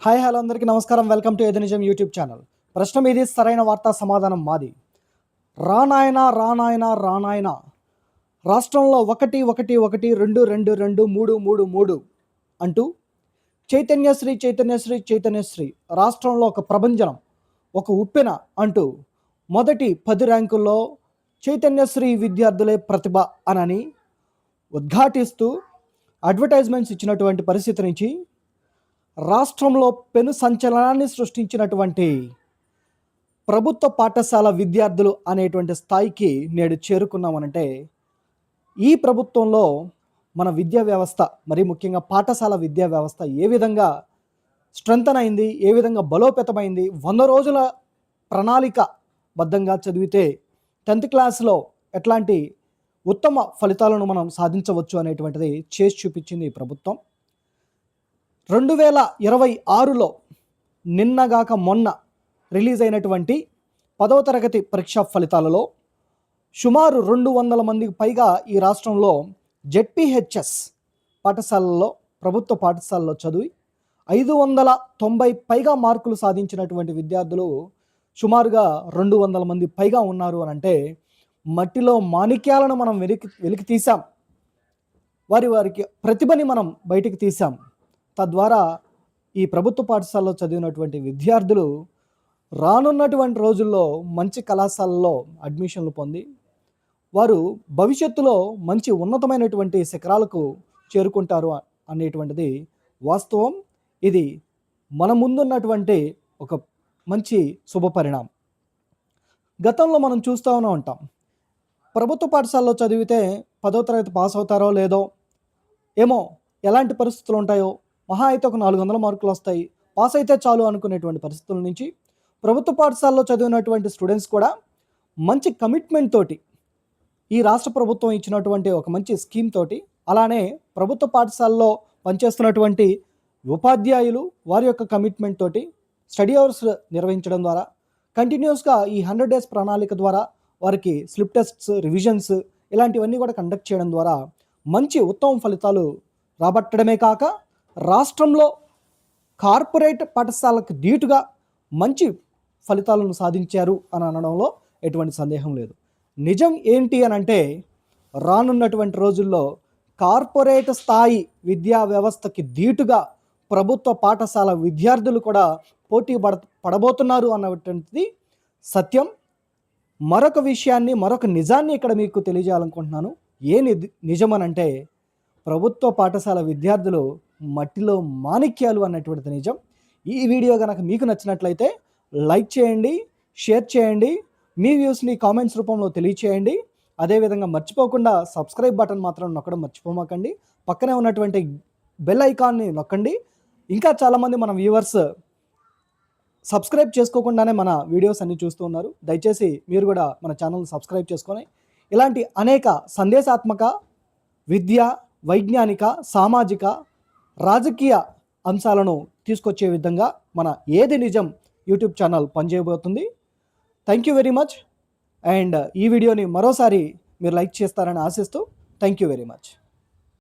Hi hello అందరికీ నమస్కారం. Welcome to ఏది నిజం యూట్యూబ్ ఛానల్. ప్రశ్న మీది, సరైన వార్త, సమాధానం మాది. రానాయన రానాయన రానాయన రాష్ట్రంలో 1 1 1 2 2 2 3 3 3 అంటూ చైతన్యశ్రీ చైతన్యశ్రీ చైతన్యశ్రీ రాష్ట్రంలో ఒక ప్రభంజనం, ఒక ఉప్పెన అంటూ మొదటి 10 ర్యాంకుల్లో చైతన్యశ్రీ విద్యార్థులే ప్రతిభ అనని ఉద్ఘాటిస్తూ అడ్వర్టైజ్మెంట్స్ ఇచ్చినటువంటి పరిస్థితి నుంచి రాష్ట్రంలో పెను సంచలనాన్ని సృష్టించినటువంటి ప్రభుత్వ పాఠశాల విద్యార్థులు అనేటువంటి స్థాయికి నేడు చేరుకున్నామనంటే, ఈ ప్రభుత్వంలో మన విద్యా వ్యవస్థ, మరి ముఖ్యంగా పాఠశాల విద్యా వ్యవస్థ ఏ విధంగా స్ట్రెంథన్ అయింది, ఏ విధంగా బలోపేతమైంది. 100 రోజుల ప్రణాళిక బద్ధంగా చదివితే 10th క్లాస్లో ఎట్లాంటి ఉత్తమ ఫలితాలను మనం సాధించవచ్చు అనేటువంటిది చేసి చూపించింది ఈ ప్రభుత్వం. 2026లో నిన్నగాక మొన్న రిలీజ్ అయినటువంటి 10వ తరగతి పరీక్షా ఫలితాలలో సుమారు 200 మందికి పైగా ఈ రాష్ట్రంలో జెడ్పీహెచ్ఎస్ పాఠశాలల్లో, ప్రభుత్వ పాఠశాలలో చదివి 590 పైగా మార్కులు సాధించినటువంటి విద్యార్థులు సుమారుగా 200 మంది పైగా ఉన్నారు అని అంటే, మట్టిలో మాణిక్యాలను మనం వెలికి తీసాం. వారికి ప్రతిభని మనం బయటికి తీసాం. తద్వారా ఈ ప్రభుత్వ పాఠశాలలో చదివినటువంటి విద్యార్థులు రానున్నటువంటి రోజుల్లో మంచి కళాశాలలో అడ్మిషన్లు పొంది వారు భవిష్యత్తులో మంచి ఉన్నతమైనటువంటి శిఖరాలకు చేరుకుంటారు అనేటువంటిది వాస్తవం. ఇది మన ముందున్నటువంటి ఒక మంచి శుభపరిణామం. గతంలో మనం చూస్తూనే ఉంటాం, ప్రభుత్వ పాఠశాలలో చదివితే 10వ తరగతి పాస్ అవుతారో లేదో, ఏమో ఎలాంటి పరిస్థితులు ఉంటాయో, మహా అయితే ఒక 400 మార్కులు వస్తాయి, పాస్ అయితే చాలు అనుకునేటువంటి పరిస్థితుల నుంచి ప్రభుత్వ పాఠశాలలో చదివినటువంటి స్టూడెంట్స్ కూడా మంచి కమిట్మెంట్ తోటి, ఈ రాష్ట్ర ప్రభుత్వం ఇచ్చినటువంటి ఒక మంచి స్కీమ్ తోటి, అలానే ప్రభుత్వ పాఠశాలలో పనిచేస్తున్నటువంటి ఉపాధ్యాయులు వారి యొక్క కమిట్మెంట్ తోటి స్టడీ అవర్స్ నిర్వహించడం ద్వారా, కంటిన్యూస్గా ఈ 100 డేస్ ప్రణాళిక ద్వారా వారికి స్లిప్ టెస్ట్స్, రివిజన్స్ ఇలాంటివన్నీ కూడా కండక్ట్ చేయడం ద్వారా మంచి ఉత్తమ ఫలితాలు రాబట్టడమే కాక, రాష్ట్రంలో కార్పొరేట్ పాఠశాలకు ధీటుగా మంచి ఫలితాలను సాధించారు అని అనడంలో ఎటువంటి సందేహం లేదు. నిజం ఏంటి అని అంటే, రానున్నటువంటి రోజుల్లో కార్పొరేట్ స్థాయి విద్యా వ్యవస్థకి ధీటుగా ప్రభుత్వ పాఠశాల విద్యార్థులు కూడా పోటీ పడబోతున్నారు అన్నటువంటిది సత్యం. మరొక విషయాన్ని, మరొక నిజాన్ని ఇక్కడ మీకు తెలియజేయాలనుకుంటున్నాను. ఏ నిజమనంటే, ప్రభుత్వ పాఠశాల విద్యార్థులు మట్టిలో మాణిక్యాలు అన్నటువంటిది నిజం. ఈ వీడియో కనుక మీకు నచ్చినట్లయితే లైక్ చేయండి, షేర్ చేయండి, మీ వ్యూస్ని కామెంట్స్ రూపంలో తెలియచేయండి. అదేవిధంగా మర్చిపోకుండా సబ్స్క్రైబ్ బటన్ మాత్రం నొక్కడం మర్చిపోమాకండి. పక్కనే ఉన్నటువంటి బెల్ ఐకాన్ని నొక్కండి. ఇంకా చాలామంది మన వ్యూవర్స్ సబ్స్క్రైబ్ చేసుకోకుండానే మన వీడియోస్ అన్ని చూస్తూ ఉన్నారు. దయచేసి మీరు కూడా మన ఛానల్ సబ్స్క్రైబ్ చేసుకొని ఇలాంటి అనేక సందేశాత్మక, విద్య, వైజ్ఞానిక, సామాజిక, రాజకీయ అంశాలను తీసుకొచ్చే విధంగా మన ఏది నిజం యూట్యూబ్ ఛానల్ పనిచేయబోతుంది. Thank you very much. And ఈ వీడియోని మరోసారి మీరు లైక్ చేస్తారని ఆశిస్తూ థ్యాంక్ యూ వెరీ మచ్.